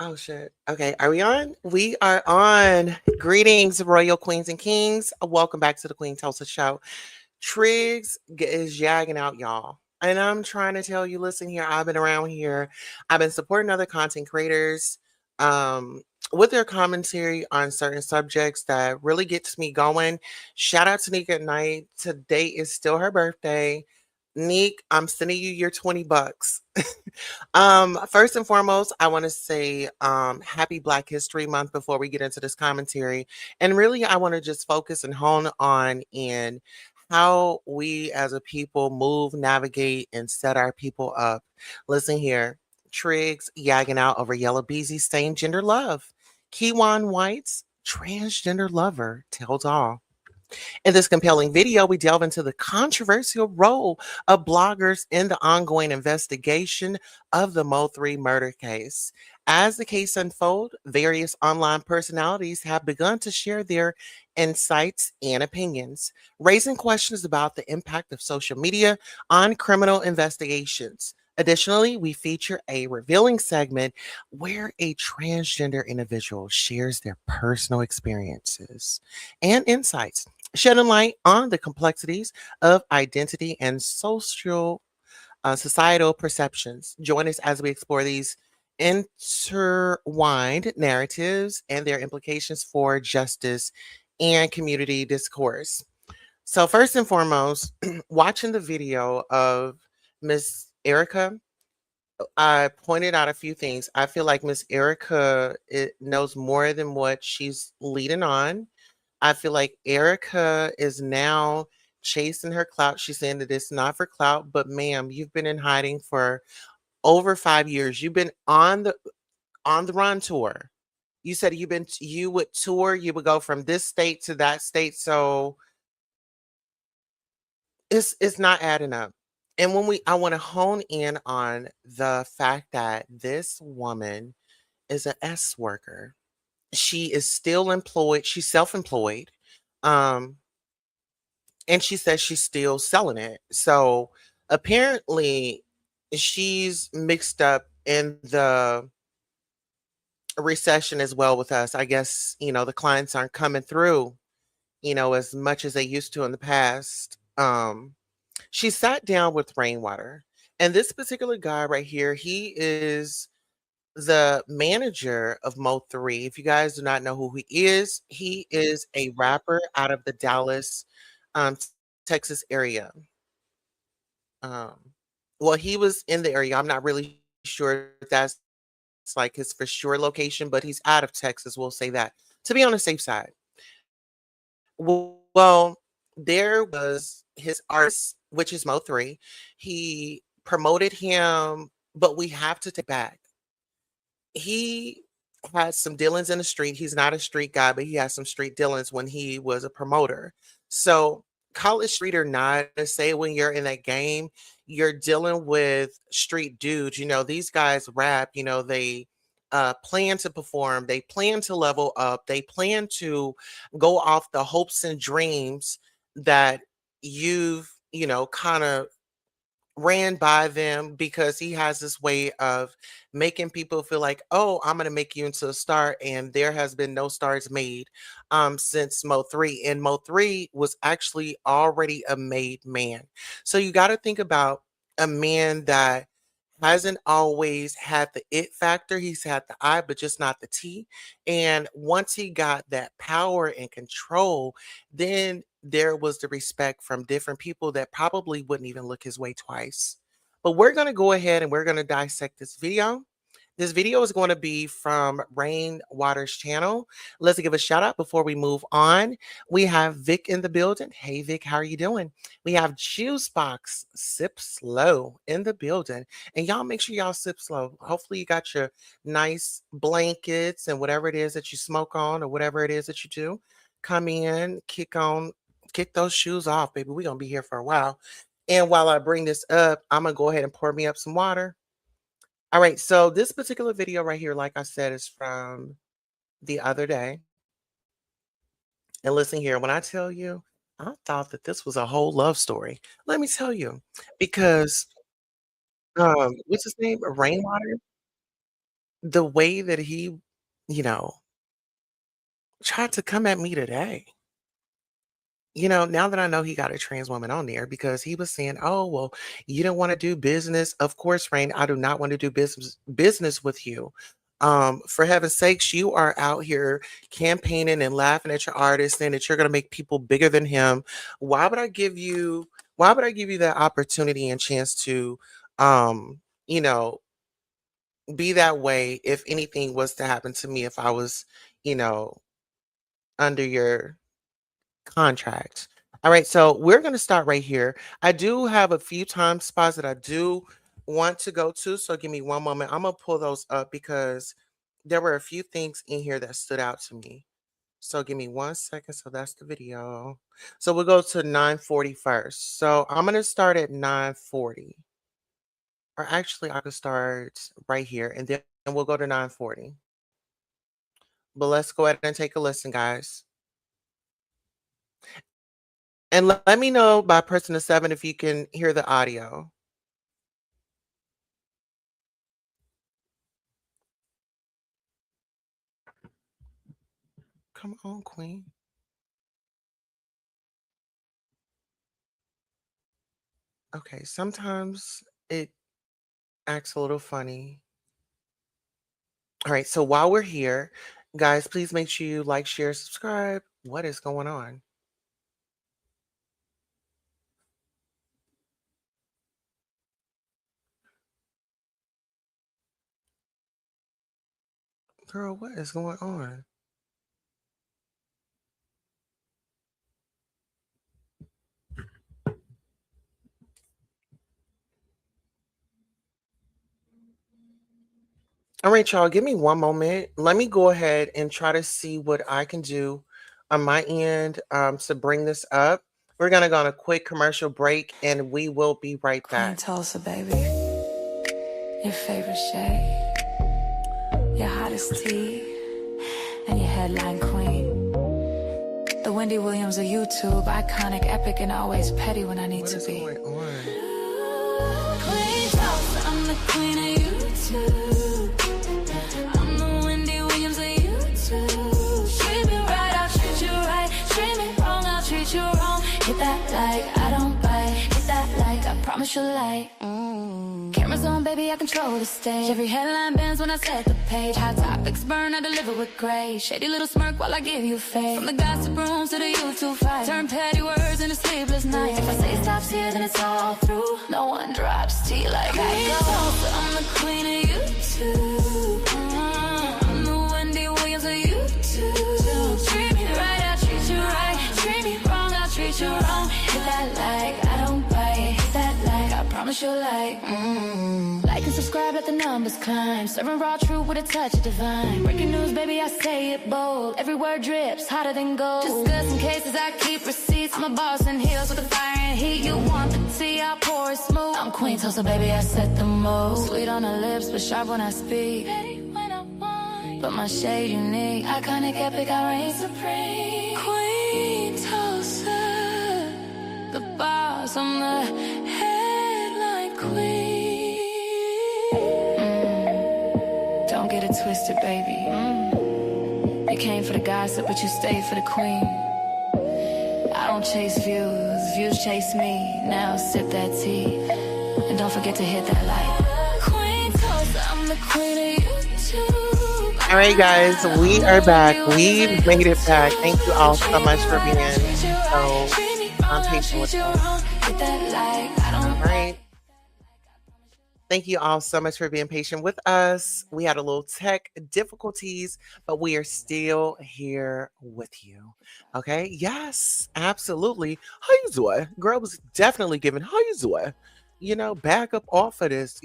Oh shit. Okay, are we on? We are on. Greetings, royal queens and kings. Welcome back to the Queen Tulsa show. Triggs is yagging out, y'all. And I'm trying to tell you, listen here, I've been around here. I've been supporting other content creators um with their commentary on certain subjects that really gets me going. Shout out to Nika at night. Today is still her birthday. Neek, I'm sending you your 20 bucks. First and foremost, I want to say happy Black History Month before we get into this commentary. And really, I want to just focus and hone on in how we as a people move, navigate, and set our people up. Listen here, Triggs yagging out over Yellow Beezy's same gender love. Kewon White's transgender lover tells all. In this compelling video, we delve into the controversial role of bloggers in the ongoing investigation of the Mo3 murder case. As the case unfolds, various online personalities have begun to share their insights and opinions, raising questions about the impact of social media on criminal investigations. Additionally, we feature a revealing segment where a transgender individual shares their personal experiences and insights, shedding light on the complexities of identity and societal perceptions. Join us as we explore these intertwined narratives and their implications for justice and community discourse. So, first and foremost, watching the video of Miss Erica, I pointed out a few things. I feel like Miss Erica knows more than what she's leading on. I feel like Erica is now chasing her clout. She's saying that it's not for clout, but ma'am, you've been in hiding for over 5 years. You've been on the run tour. You said you would tour, you would go from this state to that state. So it's not adding up. And when we I want to hone in on the fact that this woman is an S worker. She is still employed, she's self-employed. Um, and she says she's still selling it. So apparently she's mixed up in the recession as well with us. I guess, the clients aren't coming through, as much as they used to in the past. She sat down with Rainwater. And this particular guy right here, he is the manager of Mo3. If you guys do not know who he is a rapper out of the Dallas, um, Texas area. Um, well, he was in the area. I'm not really sure if that's like his for sure location, but he's out of Texas. We'll say that to be on the safe side. Well, there was his artist, which is Mo3. He promoted him, but we have to take back. He had some dealings in the street. He's not a street guy, but he has some street dealings when he was a promoter. So, call it street or not, to say when you're in that game, you're dealing with street dudes. These guys rap, they plan to perform, they plan to level up, they plan to go off the hopes and dreams that you've, kind of ran by them, because he has this way of making people feel like, oh, I'm going to make you into a star. And there has been no stars made since Mo3. And Mo3 was actually already a made man. So you got to think about a man that hasn't always had the it factor. He's had the I, but just not the T. And once he got that power and control, then there was the respect from different people that probably wouldn't even look his way twice. But we're going to go ahead and we're going to dissect this video. This video is going to be from Rain Water's channel. Let's give a shout out before we move on. We have Vic in the building. Hey, Vic, how are you doing? We have Juicebox Sip Slow in the building. And y'all make sure y'all sip slow. Hopefully you got your nice blankets and whatever it is that you smoke on or whatever it is that you do. Come in, kick those shoes off, baby. We're going to be here for a while. And while I bring this up, I'm going to go ahead and pour me up some water. All right, so this particular video right here, like I said, is from the other day. And listen here, when I tell you, I thought that this was a whole love story. Let me tell you, because what's his name? Rainwater. the way that he, you know, tried to come at me today. Now that I know he got a trans woman on there because he was saying, "Oh, well, you don't want to do business." Of course, Rain, I do not want to do business with you. For heaven's sakes, you are out here campaigning and laughing at your artist, saying that you're gonna make people bigger than him. Why would I give you why would I give you that opportunity and chance to you know, be that way if anything was to happen to me if I was, you know, under your contract. All right, so we're going to start right here. I do have a few time spots that I do want to go to, so give me one moment. I'm going to pull those up because there were a few things in here that stood out to me. So give me 1 second. So that's the video. So we'll go to 9:40 first. So I'm going to start at 9:40. Or actually, I could start right here and then we'll go to 9:40. But let's go ahead and take a listen, guys. And let me know by pressing the 7 if you can hear the audio. Come on, Queen. Okay, sometimes it acts a little funny. All right, so while we're here, guys, please make sure you like, share, subscribe. What is going on? Girl, what is going on? All right, y'all, give me one moment. Let me go ahead and try to see what I can do on my end to bring this up. We're going to go on a quick commercial break and we will be right Queen back. Tulsa, baby. Your favorite shade, your hottest tea, and your headline queen. The Wendy Williams of YouTube, iconic, epic, and always petty when I need to be. What is going on? Queen Tulsa, I'm the queen of YouTube. I'm the Wendy Williams of YouTube. Treat me right, I'll treat you right. Treat me wrong, I'll treat you wrong. Hit that like, I don't bite. Hit that like, I promise you'll like. Cameras on, baby, I control the stage. Every headline bends when I set the page. Hot topics burn, I deliver with grace. Shady little smirk while I give you faith. From the gossip rooms to the YouTube fight. Turn petty words into sleepless nights. If I say stops here, then it's all through. No one drops tea like I do. I'm the queen of YouTube. I'm the Wendy Williams of YouTube. Treat me right, I'll treat you right. Treat me wrong, I'll treat you wrong. Hit that like, I don't bite. Hit that like, I promise you'll like. Like and subscribe, let the numbers climb. Serving raw truth with a touch of divine. Breaking news, baby, I say it bold. Every word drips, hotter than gold. Discussing cases, I keep receipts. I'm a boss in heels with the fire and heat. You want the tea, I pour it smooth. I'm Queen Tulsa, baby, I set the mood. Sweet on the lips, but sharp when I speak. Petty when I want, but my shade unique. Iconic, epic, I reign supreme. Queen Tulsa, the boss, I'm the headline queen. Don't get it twisted, baby. You came for the gossip, but you stayed for the queen. I don't chase views, views chase me. Now sip that tea, and don't forget to hit that like. Queen Tulsa, I'm the queen of YouTube. All right, guys, we are back. We made it back. Thank you all so much for being so patient with us. All right. Thank you all so much for being patient with us. We had a little tech difficulties, but we are still here with you. Okay. Yes, absolutely. How you doing? Girl was definitely giving how you doing? Back up off of this.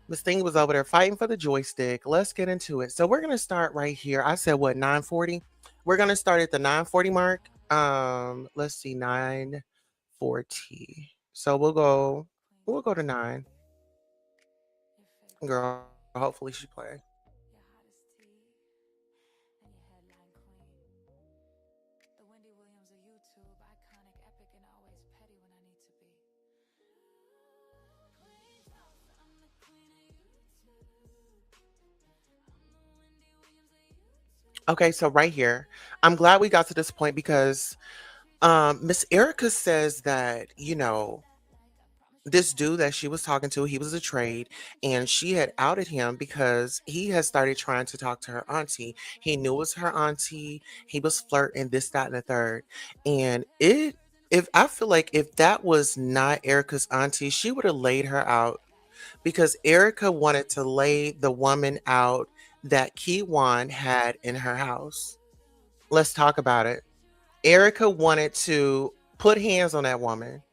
This thing was over there fighting for the joystick. Let's get into it. So we're gonna start right here. I said what, 9:40? We're gonna start at the 9:40 mark. Let's see, 9:40. So we'll go to 9. Girl, hopefully she play. Okay, so right here, I'm glad we got to this point because Miss Erica says that, this dude that she was talking to, he was a trade, and she had outed him because he had started trying to talk to her auntie. He knew it was her auntie. He was flirting this, that, and the third. And if I feel like if that was not Erica's auntie, she would have laid her out because Erica wanted to lay the woman out that Kewon had in her house. Let's talk about it. Erica wanted to put hands on that woman.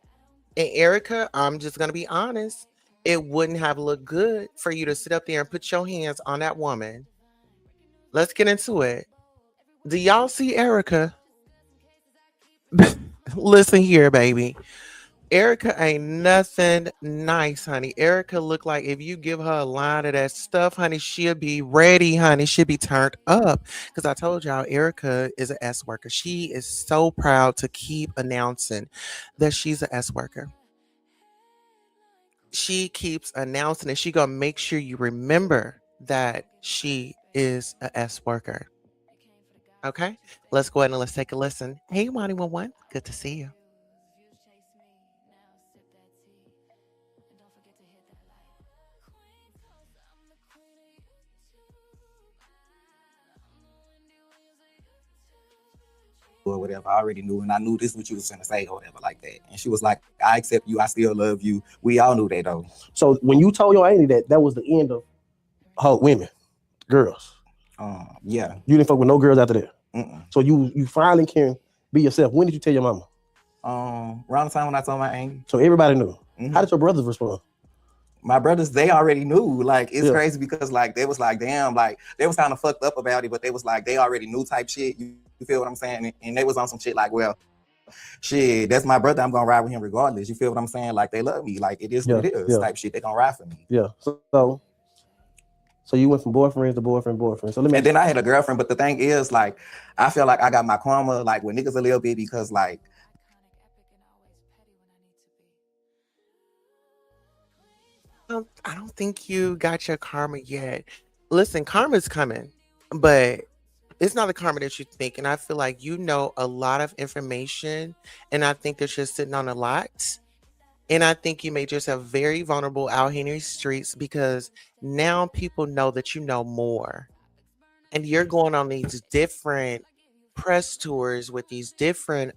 And Erica, I'm just going to be honest, it wouldn't have looked good for you to sit up there and put your hands on that woman. Let's get into it. Do y'all see Erica? Listen here, baby. Erica ain't nothing nice, honey. Erica look like if you give her a line of that stuff, honey, she'll be ready, honey. She'll be turned up. Because I told y'all, Erica is an S worker. She is so proud to keep announcing that she's an S worker. She keeps announcing it. She gonna make sure you remember that she is a S worker. Okay, let's go ahead and let's take a listen. Hey, 111, good to see you. or whatever. I already knew, and I knew this is what you was gonna say or whatever like that. And she was like, "I accept you. I still love you." We all knew that though. So when you told your auntie that was the end of her women, girls, Yeah. you didn't fuck with no girls after that. Mm-mm. So you finally can be yourself. When did you tell your mama? Around the time when I told my auntie. So everybody knew. Mhm. How did your brothers respond? My brothers, they already knew. Like, it's Yeah. crazy because like they was like, damn, like they was kind of fucked up about it, but they was like, they already knew type shit. You feel what I'm saying? And they was on some shit like, well, shit, that's my brother. I'm gonna ride with him regardless. You feel what I'm saying? Like, they love me. Like, it is what Yeah, it is yeah. type shit. They gonna ride for me. Yeah. So you went from boyfriend to boyfriend. So let me. And then I had a girlfriend, but the thing is, like, I feel like I got my karma like with niggas a little bit because like I don't think you got your karma yet. Listen, karma's coming, but it's not the karma that you think. And I feel like you know a lot of information, and I think that you're sitting on a lot. And I think you made yourself very vulnerable out here in these streets because now people know that you know more. And you're going on these different press tours with these different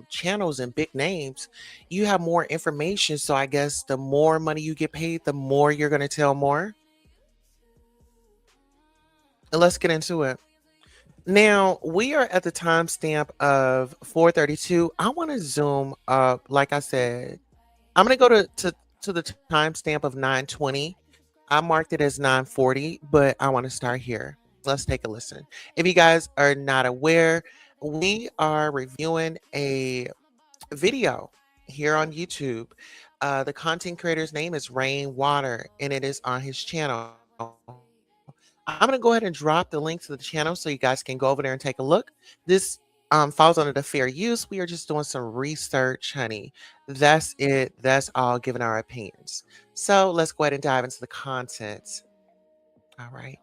channels and big names. You have more information. So I guess the more money you get paid, the more you're going to tell more. And let's get into it. Now we are at the timestamp of 4:32. I want to zoom up. Like I said, I'm gonna go to the timestamp of 9:20. I marked it as 9:40, but I want to start here. Let's take a listen. If you guys are not aware, we are reviewing a video here on YouTube. The content creator's name is Rain Water, and it is on his channel. I'm gonna go ahead and drop the link to the channel so you guys can go over there and take a look. This falls under the fair use. We are just doing some research, honey. That's it. That's all. Giving our opinions. So let's go ahead and dive into the content. All right.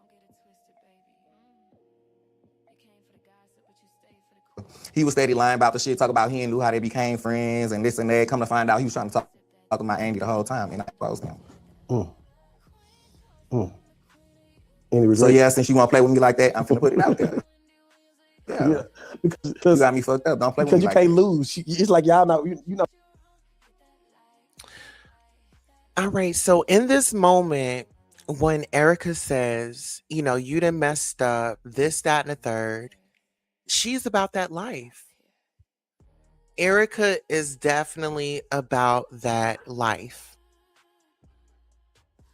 he was steady lying about the shit, talk about he knew how they became friends and this and that. Come to find out, he was trying to talk to my auntie the whole time, and I exposed him. Any regrets? So yeah, since you want to play with me like that, I'm finna put it out there. Yeah, you Because got me fucked up. Don't play with me you like can't that. lose. It's like y'all know. You know. All right. So in this moment, when Erica says, you done messed up, this, that, and the third, she's about that life. Erica is definitely about that life.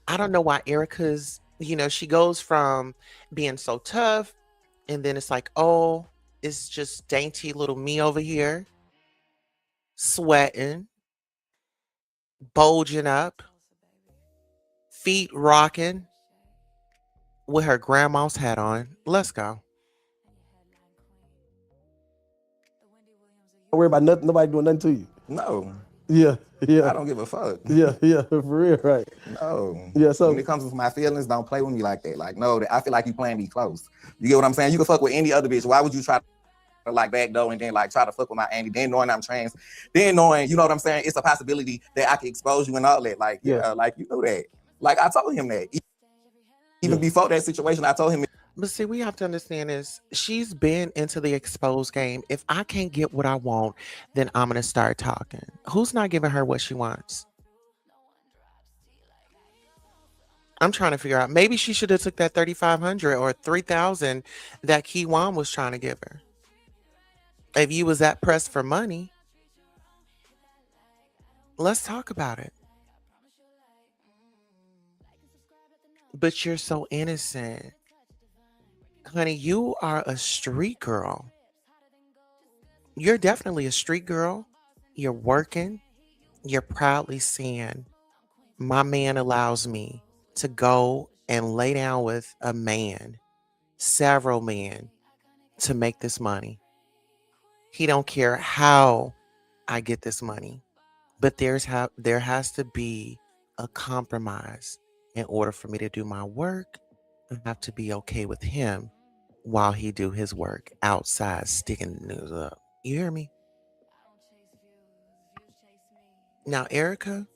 I don't know why Erica's, she goes from being so tough, and then it's like, oh, it's just dainty little me over here, sweating, bulging up, feet rocking with her grandma's hat on. Let's go. Don't worry about nothing. Nobody doing nothing to you. No. Yeah, I yeah, don't give a fuck. yeah, for real, right? No. Yeah, When so it comes to my feelings, don't play with me like that. Like, no, I feel like you playing me close. You get what I'm saying? You can fuck with any other bitch. Why would you try to like backdoor and then like try to fuck with my auntie, then knowing I'm trans, then knowing, you know what I'm saying, it's a possibility that I can expose you and all that. Like, Yeah. yeah, like you know that. Like I told him that. Even Yeah. before that situation, I told him But see, we have to understand is she's been into the exposed game. If I can't get what I want, then I'm gonna start talking. Who's not giving her what she wants? I'm trying to figure out. Maybe she should have took that 3,500 or 3,000 that Kewon was trying to give her. If you was that pressed for money, let's talk about it. But you're so innocent. Honey, you are a street girl. You're definitely a street girl. You're working. You're proudly saying, my man allows me to go and lay down with a man, several men, to make this money. He don't care how I get this money, but there has to be a compromise in order for me to do my work. I have to be okay with him while he do his work outside sticking the news up. You hear me? Now, Erica,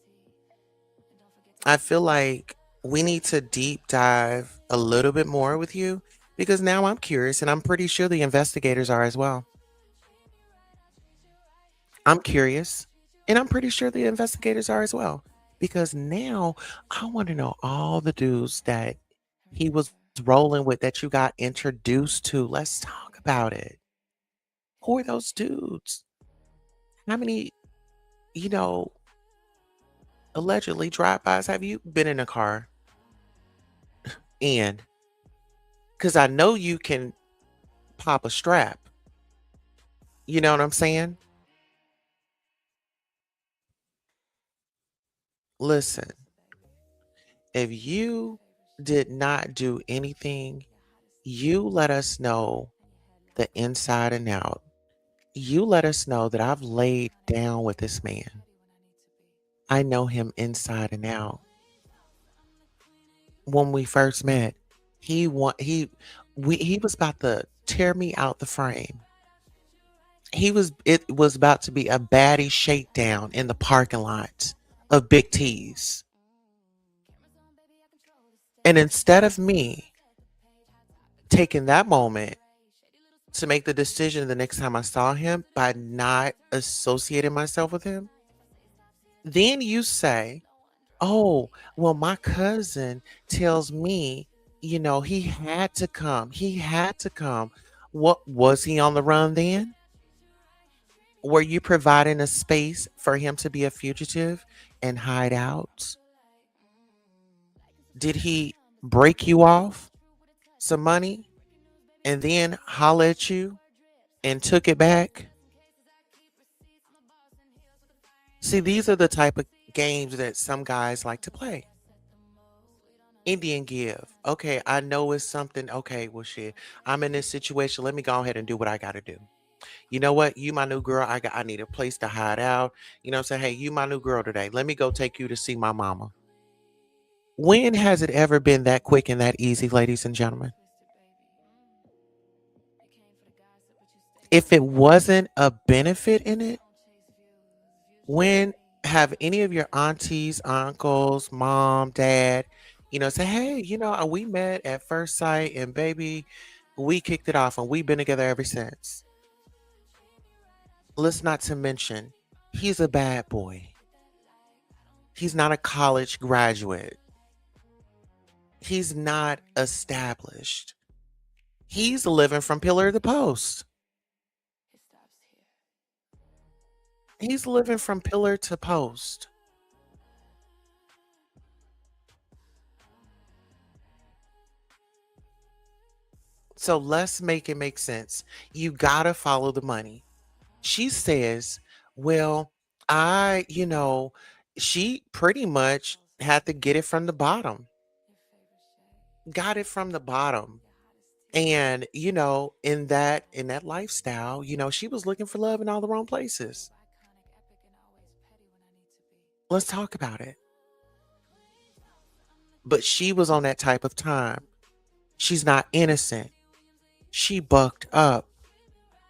I feel like we need to deep dive a little bit more with you because now I'm curious and I'm pretty sure the investigators are as well. I'm curious and I'm pretty sure the investigators are as well because now I want to know all the dudes that he was rolling with that you got introduced to. Let's talk about it. Who are those dudes? How many, you know, allegedly drive-bys have you been in a car in? Because I know you can pop a strap. You know what I'm saying? Listen, if you did not do anything, you let us know the inside and out. You let us know that I've laid down with this man. I know him inside and out. When we first met, he was about to tear me out the frame. It was about to be a baddie shakedown in the parking lot of Big T's. And instead of me taking that moment to make the decision the next time I saw him by not associating myself with him, then you say, oh, well, my cousin tells me, he had to come. He had to come. What was he on the run then? Were you providing a space for him to be a fugitive and hide out? Did he break you off some money and then holler at you and took it back? See, these are the type of games that some guys like to play. Indian give. Okay, I know it's something. Okay, well, shit. I'm in this situation. Let me go ahead and do what I got to do. You know what? You my new girl. I need a place to hide out. You know what I'm saying? Hey, you my new girl today. Let me go take you to see my mama. When has it ever been that quick and that easy, ladies and gentlemen? If it wasn't a benefit in it, when have any of your aunties, uncles, mom, dad, say, hey, we met at first sight and baby, we kicked it off and we've been together ever since. Let's not to mention, he's a bad boy. He's not a college graduate. He's not established. He's living from pillar to post. He's living from pillar to post. So let's make it make sense. You gotta follow the money. She says, well, she pretty much had to get it from the bottom. Got it from the bottom. And, in that lifestyle, she was looking for love in all the wrong places. Let's talk about it. But she was on that type of time. She's not innocent. She bucked up.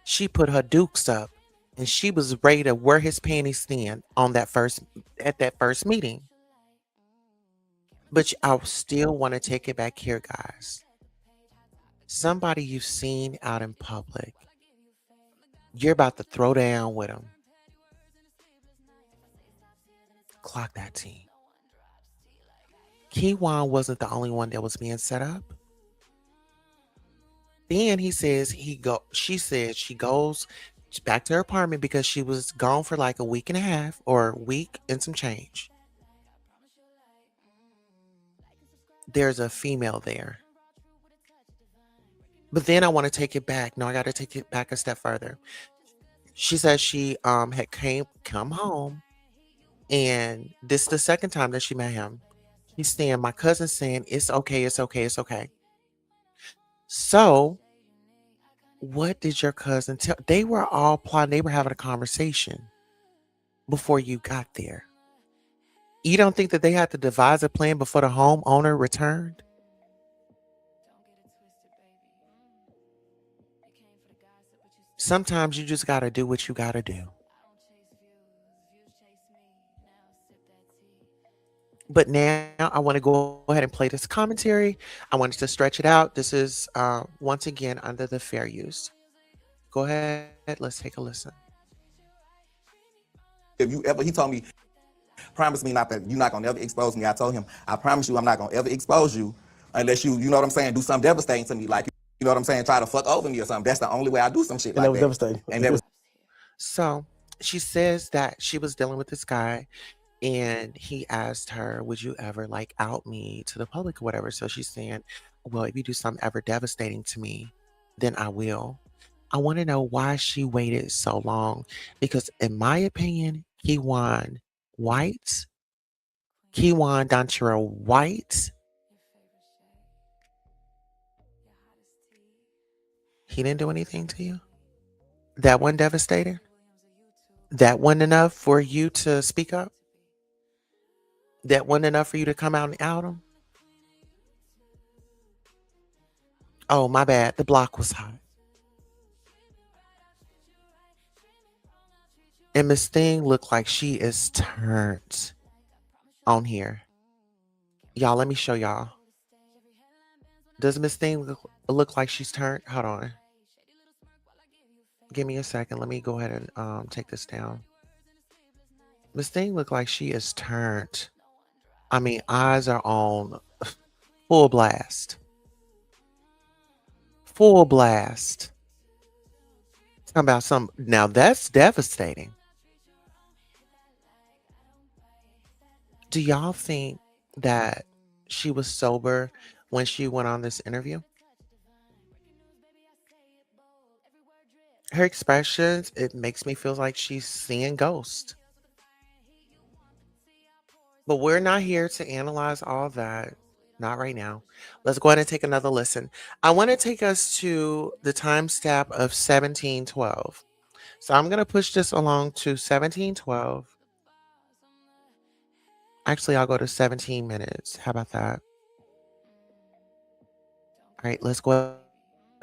She put her dukes up, and she was ready to wear his panties thin on that first meeting. But I still want to take it back here, guys. Somebody you've seen out in public, you're about to throw down with them. Clock that team. Kewon wasn't the only one that was being set up. Then she said she goes back to her apartment because she was gone for like a week and a half or a week and some change. There's a female there. But then I want to take it back. No, I got to take it back a step further. She said she had come home, and this is the second time that she met him. He's saying, my cousin's saying, it's okay, it's okay, it's okay. So what did your cousin tell? They were all plotting. They were having a conversation before you got there. You don't think that they had to devise a plan before the homeowner returned? Sometimes you just got to do what you got to do. But now I want to go ahead and play this commentary. I wanted to stretch it out. This is once again under the fair use. Go ahead. Let's take a listen. If you ever, he told me, promise me not that you're not gonna ever expose me. I told him, I promise you I'm not gonna ever expose you unless you know what I'm saying, do something devastating to me. Like, you know what I'm saying, try to fuck over me or something. That's the only way I do some shit And like that was that. devastating. And that was So she says that she was dealing with this guy and he asked her, would you ever like out me to the public or whatever? So she's saying, well, if you do something ever devastating to me, then I will. I want to know why she waited so long, because in my opinion, Kewon Dontrell White, he didn't do anything to you? That wasn't devastating? That wasn't enough for you to speak up? That wasn't enough for you to come out and out him? Oh, my bad. The block was hot. And Miss Thing looked like she is turned on here. Y'all, let me show y'all. Does Miss Thing look like she's turned? Hold on. Give me a second. Let me go ahead and take this down. Miss Thing look like she is turned. I mean, eyes are on full blast. Full blast. Talking about some. Now that's devastating. Do y'all think that she was sober when she went on this interview? Her expressions, it makes me feel like she's seeing ghosts. But we're not here to analyze all that. Not right now. Let's go ahead and take another listen. I want to take us to the timestamp of 1712. So I'm going to push this along to 1712. Actually, I'll go to 17 minutes. How about that? All right, let's go ahead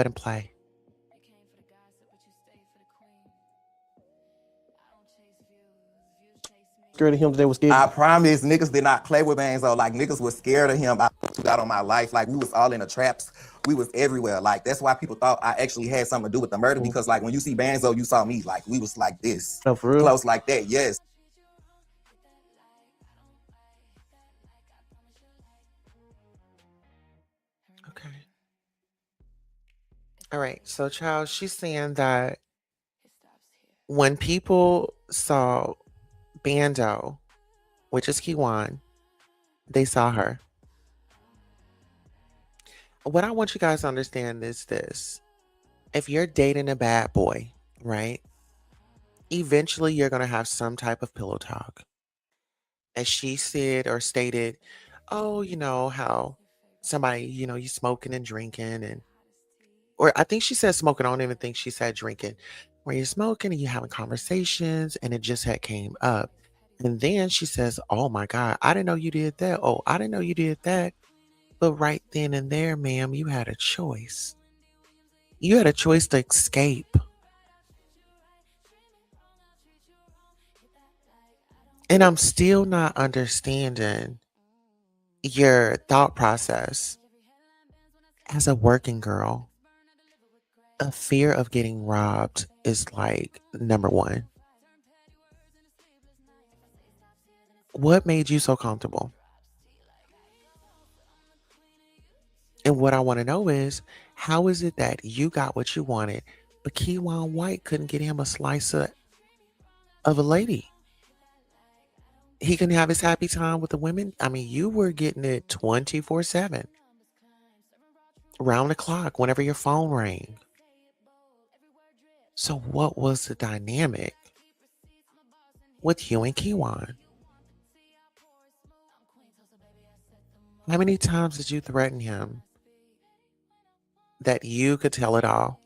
and play. Scared of him, they was scared. I promise niggas did not play with bangs though. Like niggas was scared of him. I got on my life. Like we was all in the traps. We was everywhere. Like that's why people thought I actually had something to do with the murder, because like when you see Banzo, you saw me. Like we was like this. Oh, for real? Close like that, yes. Okay. All right. So, child, she's saying that when people saw Bando, which is Kewon, they saw her. What I want you guys to understand is this. If you're dating a bad boy, right? Eventually you're going to have some type of pillow talk. As she said or stated, oh, you know, how somebody, you know, you smoking and drinking or I think she said smoking. I don't even think she said drinking. Where you're smoking and you're having conversations and it just had came up. And then she says, "Oh my God, I didn't know you did that. Oh, I didn't know you did that." But right then and there, ma'am, you had a choice. You had a choice to escape. And I'm still not understanding your thought process as a working girl. A fear of getting robbed is like number one. What made you so comfortable? And what I want to know is, how is it that you got what you wanted, but Kewon White couldn't get him a slice of a lady? He can have his happy time with the women. I mean, you were getting it 24/7, round the clock, whenever your phone rang. So what was the dynamic with you and Kewon? How many times did you threaten him that you could tell it all?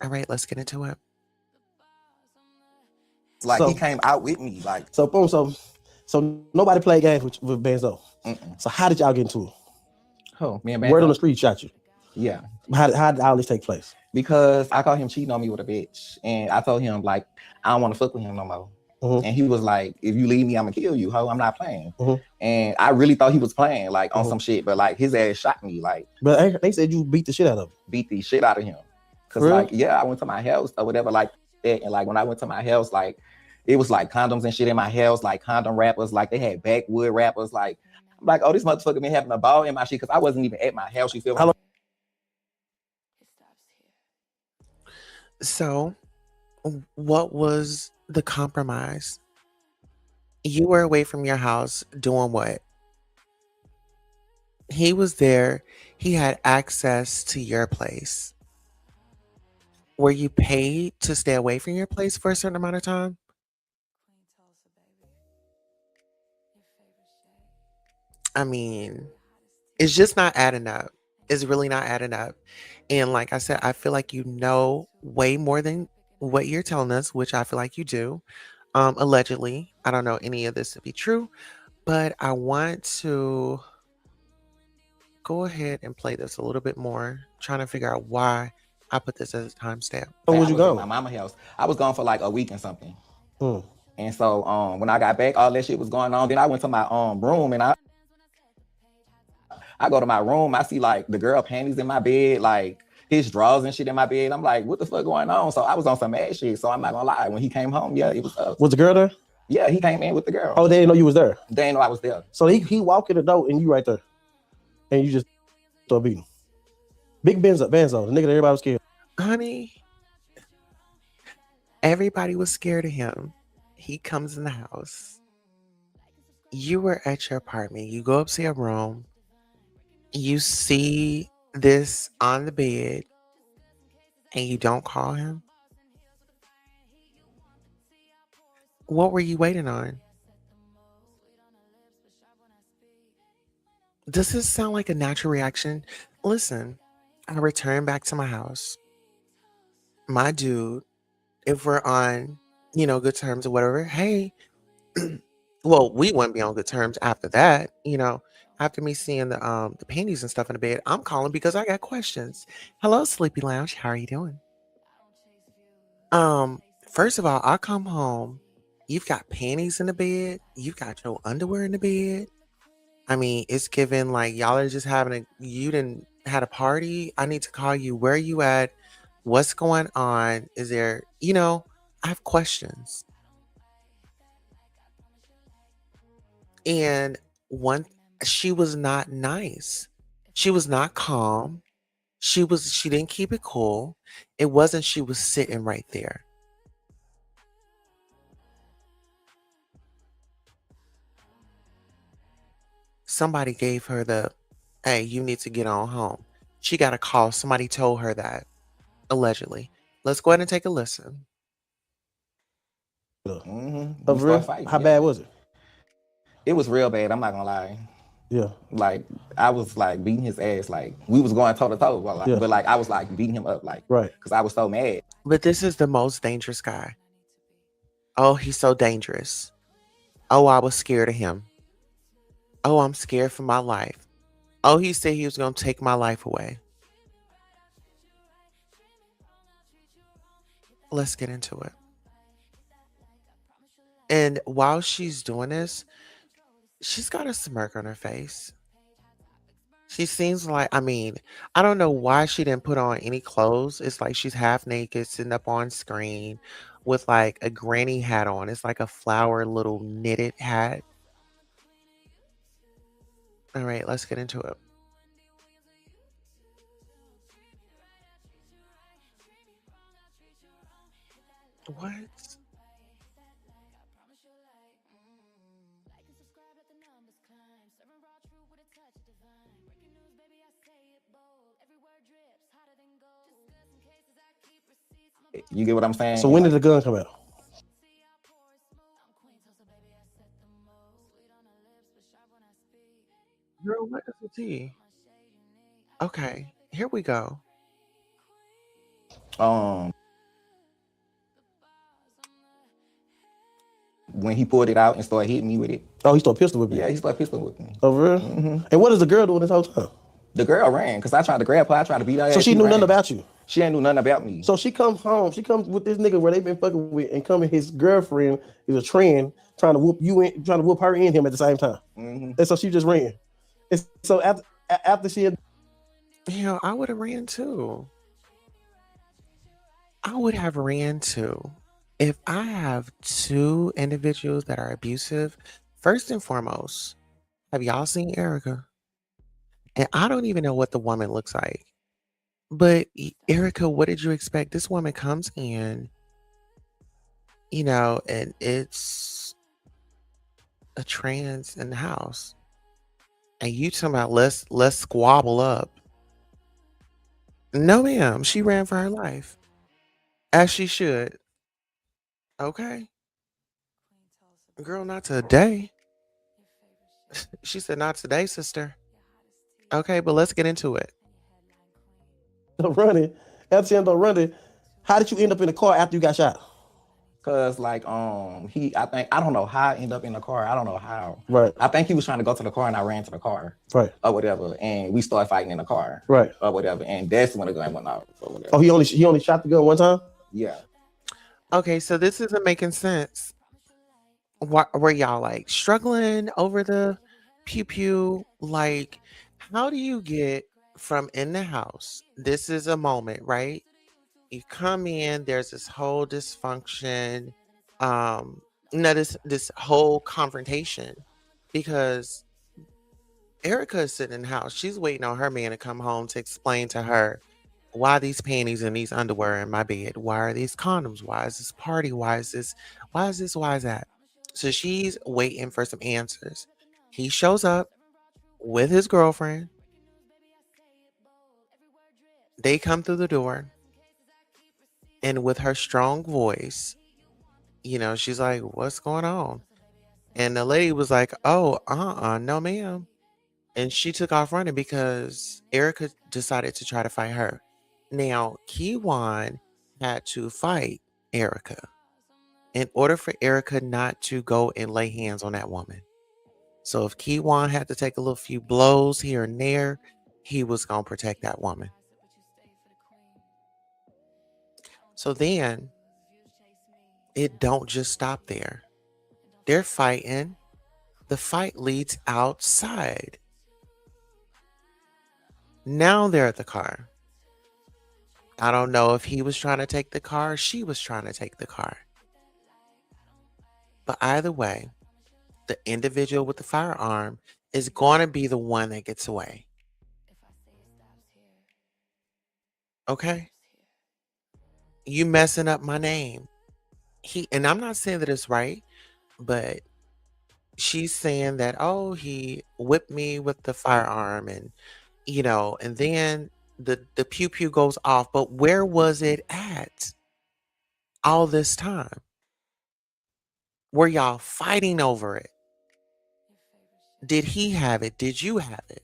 All right, let's get into it. Like So- he came out with me, like So boom, so nobody played games with Benzo. mm-mm. So how did y'all get into it? Oh, me and Word on Banzo. the street shot you. Yeah, How did all this take place? because I caught him cheating on me with a bitch, and I told him like I don't want to fuck with him no more. Mhm. And he was like, "If you leave me, I'm gonna kill you, ho. I'm not playing." Mhm. And I really thought he was playing like on Mhm. some shit, but like his ass shot me, like But they said you beat the shit out of him. beat the shit out of him. Cause For real? like yeah, I went to my house or whatever like that, and like when I went to my house, like it was like condoms and shit in my house, like condom wrappers, like they had backwood wrappers, like I'm like, oh, this motherfucker been having a ball in my shit because I wasn't even at my house. You feel How me? So, what was the compromise? You were away from your house doing what? He was there. He had access to your place. Were you paid to stay away from your place for a certain amount of time? I mean, it's just not adding up. It's really not adding up. And like I said, I feel like you know way more than what you're telling us, which I feel like you do. Allegedly, I don't know any of this to be true, but I want to go ahead and play this a little bit more, trying to figure out why I put this as a timestamp. When was I you was at gone? my mama house. I was gone for like a week and something. Mm. And so when I got back, all that shit was going on. Then I went to my room and I go to my room, I see like the girl panties in my bed, like his drawers and shit in my bed. I'm like, what the fuck going on? So I was on some mad shit. So I'm not gonna lie. When he came home, yeah, it was up. Was the girl there? Yeah, he came in with the girl. Oh, they didn't know you was there. They didn't know I was there. So he walked in the door and you right there, and you just start beating him. Big Benzo, the nigga that everybody was scared. Honey, everybody was scared of him. He comes in the house. You were at your apartment. You go up to your room. You see this on the bed, and you don't call him. What were you waiting on? Does this sound like a natural reaction? Listen, I return back to my house. My dude, if we're on, good terms or whatever, hey, well, we wouldn't be on good terms after that, after me seeing the panties and stuff in the bed. I'm calling because I got questions. Hello, Sleepy Lounge. How are you doing? First of all, I come home. You've got panties in the bed. You've got your underwear in the bed. I mean, it's given like y'all are just you didn't had a party. I need to call you. Where are you at? What's going on? Is there, I have questions. And she was not nice. She was not calm. She didn't keep it cool. It wasn't she was sitting right there. Somebody gave her hey, you need to get on home. She got a call. Somebody told her that, allegedly. Let's go ahead and take a listen. Mm-hmm. Of real? How bad was it? It was real bad. I'm not gonna lie. Yeah. Like I was like beating his ass. Like we was going toe to toe, but like I was like beating him up, like Right. because I was so mad. But this is the most dangerous guy. Oh, he's so dangerous. Oh, I was scared of him. Oh, I'm scared for my life. Oh, he said he was going to take my life away. Let's get into it. And while she's doing this, she's got a smirk on her face. She seems like, I mean, I don't know why she didn't put on any clothes. It's like she's half naked, sitting up on screen with like a granny hat on. It's like a flower little knitted hat. All right, let's get into it. What? You get what I'm saying? So when did the gun come out? Girl, what is the tea? Okay, here we go. When he pulled it out and started hitting me with it. Oh, he started pistol whipping. Yeah, he started pistol whipping me. Oh, real? And what is the girl doing this whole time? The girl ran because I tried to grab her. I tried to beat her ass. So she knew nothing about you. She ain't knew nothing about me. So she comes home. She comes with this nigga where they been fucking with, and coming his girlfriend is a trend trying to whoop you in, trying to whoop her and him at the same time. And so she just ran. And so after she had, I would have ran too. I would have ran too. If I have two individuals that are abusive, first and foremost, have y'all seen Erica? And I don't even know what the woman looks like. But Erica, what did you expect? This woman comes in, and it's a trans in the house. And you talking about let's squabble up. No, ma'am. She ran for her life. As she should. Okay. Girl, not today. She said, not today, sister. Okay, but let's get into it. running, after she ended up running, how did you end up in the car after you got shot? Cause like I don't know how I ended up in the car. I don't know how. Right. I think he was trying to go to the car and I ran to the car. Right. Or whatever. And we started fighting in the car. Right. Or whatever. And that's when the gun went off. Or whatever. Oh, he only shot the gun one time? Yeah. Okay, so this isn't making sense. Were y'all like struggling over the pew pew? Like, how do you get from in the house? This is a moment, right? You come in, there's this whole dysfunction, this whole confrontation, because Erica is sitting in the house. She's waiting on her man to come home to explain to her why these panties and these underwear in my bed. Why are these condoms? Why is this party? Why is this? Why is this? Why is that? So she's waiting for some answers. He shows up with his girlfriend. They come through the door. And with her strong voice, she's like, what's going on? And the lady was like, oh, no, ma'am. And she took off running because Erica decided to try to fight her. Now, Kewon had to fight Erica in order for Erica not to go and lay hands on that woman. So if Kewon had to take a little few blows here and there, he was going to protect that woman. So then it don't just stop there. They're fighting. The fight leads outside. Now they're at the car. I don't know if he was trying to take the car or she was trying to take the car. But either way, the individual with the firearm is going to be the one that gets away. Okay? You messing up my name. And I'm not saying that it's right, but she's saying that, oh, he whipped me with the firearm and then the pew pew goes off. But where was it at all this time? Were y'all fighting over it? Did he have it? Did you have it?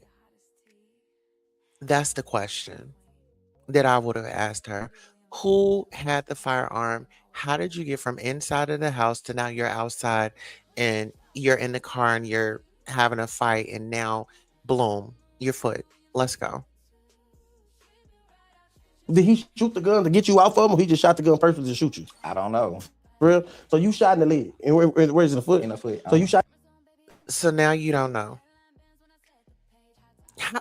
That's the question that I would have asked her. Who had the firearm? How did you get from inside of the house to now you're outside and you're in the car and you're having a fight and now, bloom, your foot. Let's go. Did he shoot the gun to get you out for him, or he just shot the gun purposely to shoot you? I don't know. For real? So you shot in the leg, and where's the foot? In the foot. So you shot. So now you don't know.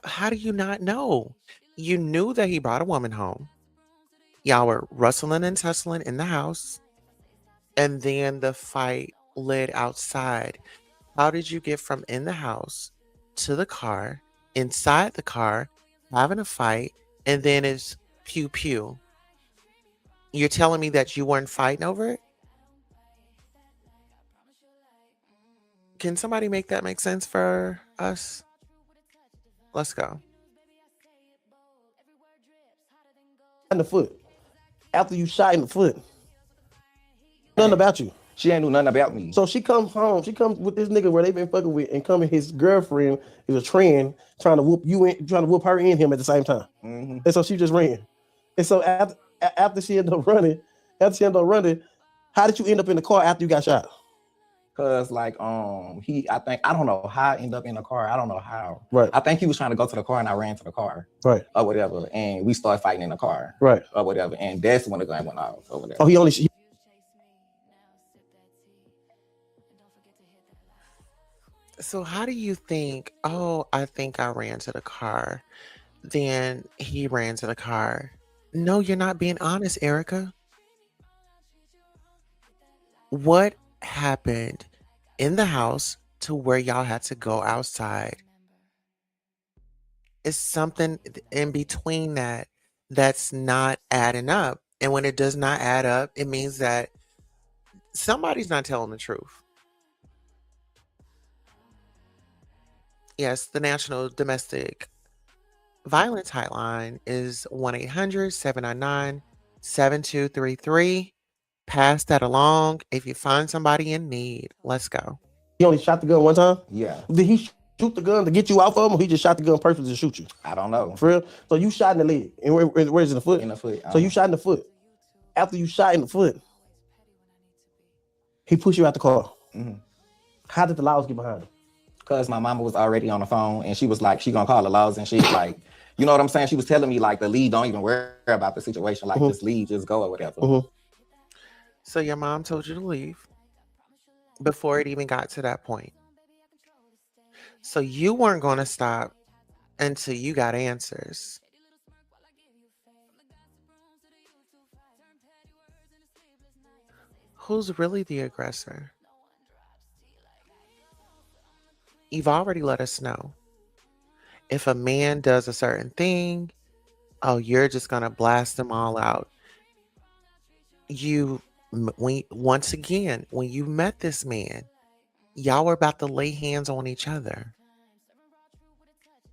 How do you not know? You knew that he brought a woman home. Y'all were rustling and tussling in the house. And then the fight led outside. How did you get from in the house to the car, inside the car, having a fight, and then it's pew pew? You're telling me that you weren't fighting over it? Can somebody make that make sense for us? Let's go. In the foot. After you shot in the foot. Nothing about you. She ain't knew nothing about me. So she comes home. She comes with this nigga where they been fucking with, and coming his girlfriend is a trend trying to whoop you in, trying to whoop her and him at the same time. And so she just ran. And so after she ended up running, how did you end up in the car after you got shot? Cause like I don't know how I ended up in the car. I don't know how. Right. I think he was trying to go to the car and I ran to the car. Right. Or whatever. And we started fighting in the car. Right. Or whatever. And that's when the gun went off or whatever. Oh, he only So how do you think, oh, I think I ran to the car. Then he ran to the car. No, you're not being honest, Erica. What happened in the house to where y'all had to go outside? It's something in between that's not adding up. And when it does not add up, it means that somebody's not telling the truth. Yes, the National Domestic Violence Hotline is 1-800-799-7233. Pass that along if you find somebody in need. Let's go. He only shot the gun one time? Yeah. Did he shoot the gun to get you out for him, or he just shot the gun purposely to shoot you? I don't know. For real? So you shot in the leg, and where's the foot? In the foot. So you shot in the foot. After you shot in the foot, he pushed you out the car. How did the laws get behind him? Cause my mama was already on the phone and she was like, she gonna call the laws and shit. Like, you know what I'm saying? She was telling me like the lead, don't even worry about the situation. Like just leave, just go or whatever. So your mom told you to leave before it even got to that point. So you weren't going to stop until you got answers. Who's really the aggressor? You've already let us know. If a man does a certain thing, oh, you're just going to blast them all out. Once again, when you met this man, y'all were about to lay hands on each other.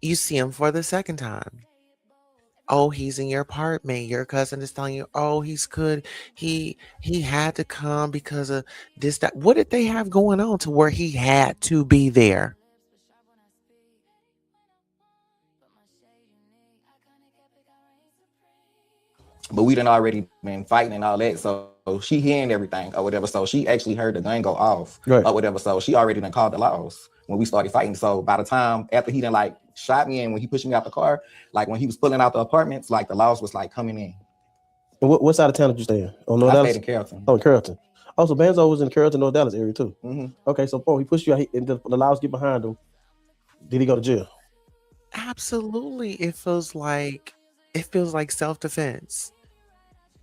You see him for the second time. Oh, he's in your apartment. Your cousin is telling you, oh, he's good. He had to come because of this, that. What did they have going on to where he had to be there? But we done already been fighting and all that. So she hearing everything or whatever. So she actually heard the gun go off or whatever. So she already done called the laws when we started fighting. So by the time after he done like shot me and when he pushed me out the car, like when he was pulling out the apartments, like the laws was like coming in. And what side of town did you stay in? Oh, North Dallas? I stayed in Carrollton. Oh, in Carrollton. Also, Banzo was in the Carrollton, North Dallas area too. Okay, so he pushed you out and the laws get behind him. Did he go to jail? Absolutely. It feels like self-defense.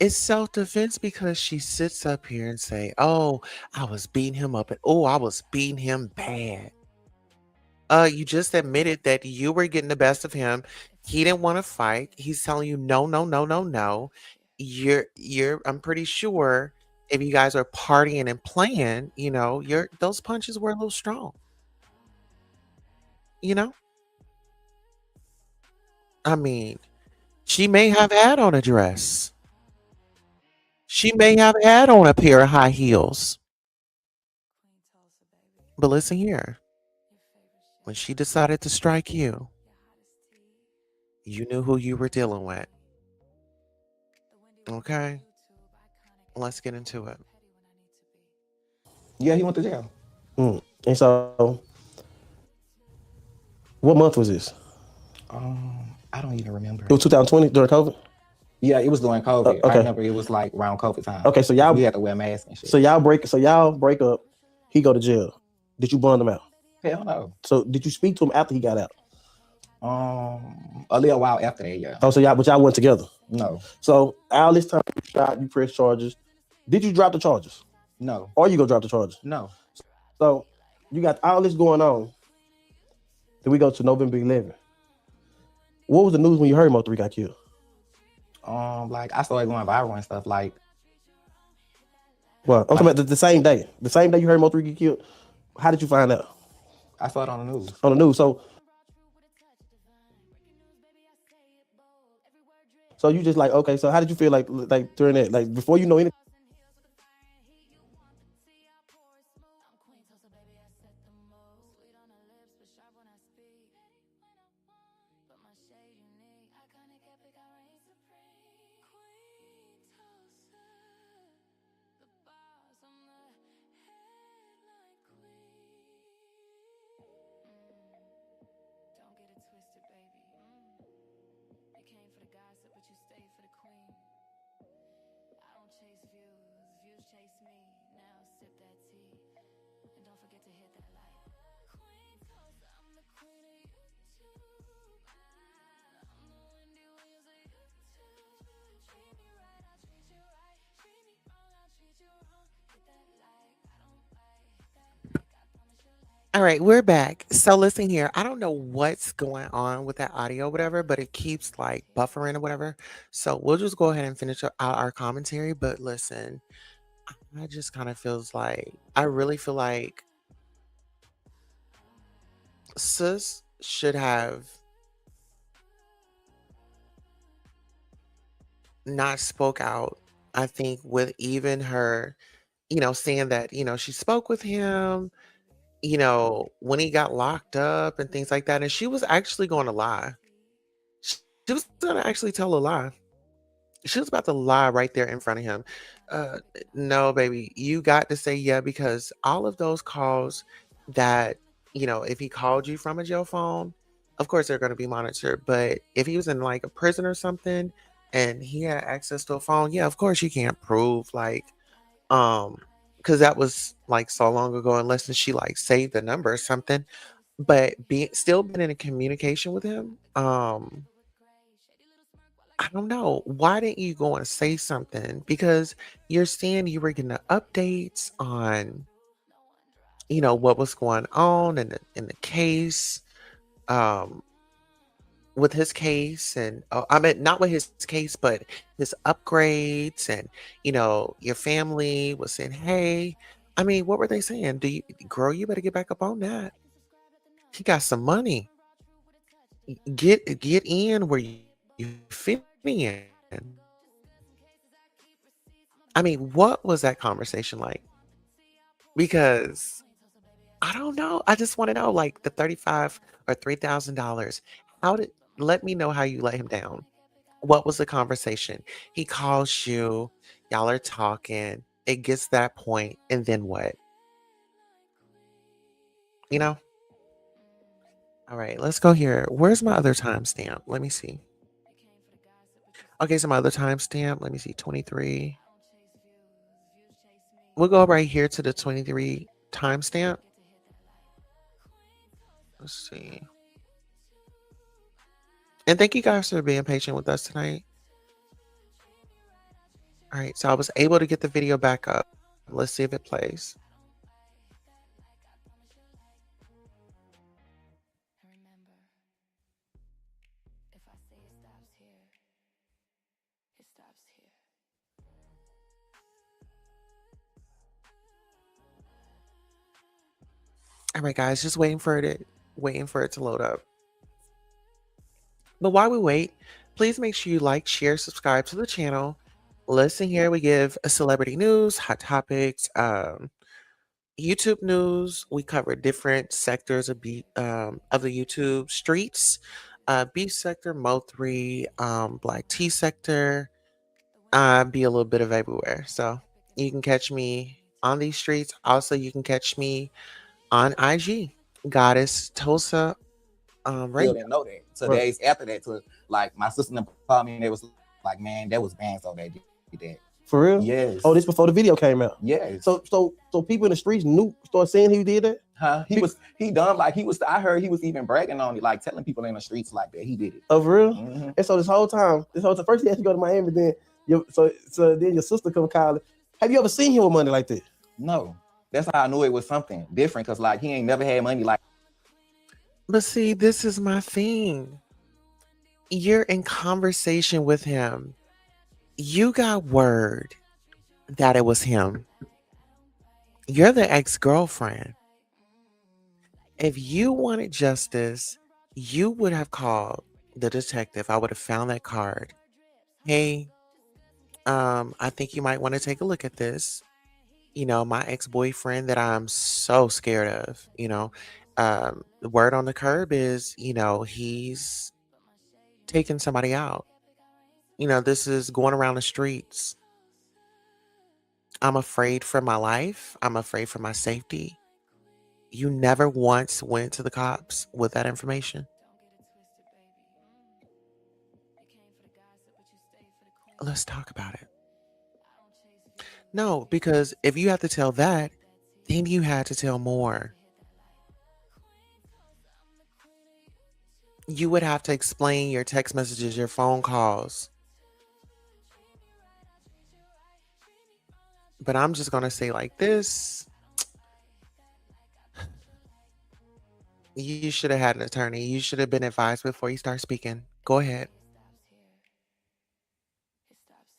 It's self-defense because she sits up here and say, oh, I was beating him up and oh, I was beating him bad. You just admitted that you were getting the best of him. He didn't want to fight. He's telling you no, no, no, no, no. I'm pretty sure if you guys are partying and playing, those punches were a little strong. I mean, she may have had on a dress. She may have had on a pair of high heels. But listen here. When she decided to strike you, you knew who you were dealing with. Okay, let's get into it. Yeah, he went to jail. And so, what month was this? I don't even remember. It was 2020 during COVID. Yeah, it was during COVID. Okay. I remember it was like around COVID time. Okay, so y'all we had to wear masks and shit. So y'all break up. He go to jail. Did you bond him out? Hell no. So did you speak to him after he got out? A little while after that, yeah. Oh, so y'all went together? No. So all this time you shot, you pressed charges. Did you drop the charges? No. Or you gonna drop the charges? No. So you got all this going on. Then we go to November 11th. What was the news when you heard Mo3 got killed? Like I started going viral and stuff. Like, well, I'm talking about the same day. The same day you heard Mo3 get killed. How did you find out? I saw it on the news. On the news. So you just like, okay, so how did you feel like during that? Like before you know anything? All right, we're back. So listen here. I don't know what's going on with that audio, whatever, but it keeps like buffering or whatever. So we'll just go ahead and finish out our commentary. But listen, I just kind of feels like I really feel like sis should have not spoke out. I think with even her, saying that, she spoke with him, when he got locked up and things like that. And she was actually going to lie. She was going to actually tell a lie. She was about to lie right there in front of him. No, baby, you got to say yeah, because all of those calls that, if he called you from a jail phone, of course they're going to be monitored. But if he was in like a prison or something and he had access to a phone, yeah, of course you can't prove like, because that was like so long ago, unless she like saved the number or something. But still been in a communication with him. I don't know. Why didn't you go and say something? Because you're saying you were getting the updates on, what was going on in the case, um, with his case, and I mean not with his case, but his upgrades, and your family was saying, "Hey," I mean, what were they saying? Girl, you better get back up on that. He got some money. Get in where you fit in. I mean, what was that conversation like? Because I don't know. I just want to know, like the 35 or $3,000. Let me know how you let him down. What was the conversation? He calls you, y'all are talking, it gets that point, and then what? All right, let's go here. Where's my other timestamp? Let me see. Okay, so my other timestamp, let me see, 23. We'll go right here to the 23 timestamp. Let's see. And thank you guys for being patient with us tonight. All right, so I was able to get the video back up. Let's see if it plays. All right, guys, just waiting for it to load up. But while we wait, please make sure you like, share, subscribe to the channel. Listen here, we give a celebrity news, hot topics, YouTube news, we cover different sectors of the YouTube streets. Beef sector, Mo3, Black tea sector, be a little bit of everywhere. So you can catch me on these streets. Also, you can catch me on IG, Goddess Tulsa Still Radio. didn't know that. So Right. days after that, to like my sister and them called me and they was like, man, that was banned, so they did that. For real? Yes. Oh, this before the video came out. Yes. So people in the streets started saying he did that. Huh? He done like he was. I heard he was even bragging on it, like telling people in the streets like that he did it. Oh, for real? Mm-hmm. And so this whole time, first he had to go to Miami, then then your sister come call. Have you ever seen him with money like that? No, that's how I knew it was something different. Cause like he ain't never had money like. But see, this is my thing. You're in conversation with him. You got word that it was him. You're the ex-girlfriend. If you wanted justice, you would have called the detective. I would have found that card. Hey, I think you might want to take a look at this. You know, my ex-boyfriend that I'm so scared of, the word on the curb is, he's taking somebody out. This is going around the streets. I'm afraid for my life. I'm afraid for my safety. You never once went to the cops with that information. Let's talk about it. No, because if you have to tell that, then you had to tell more. You would have to explain your text messages, your phone calls. But I'm just going to say like this. You should have had an attorney. You should have been advised before you start speaking. Go ahead.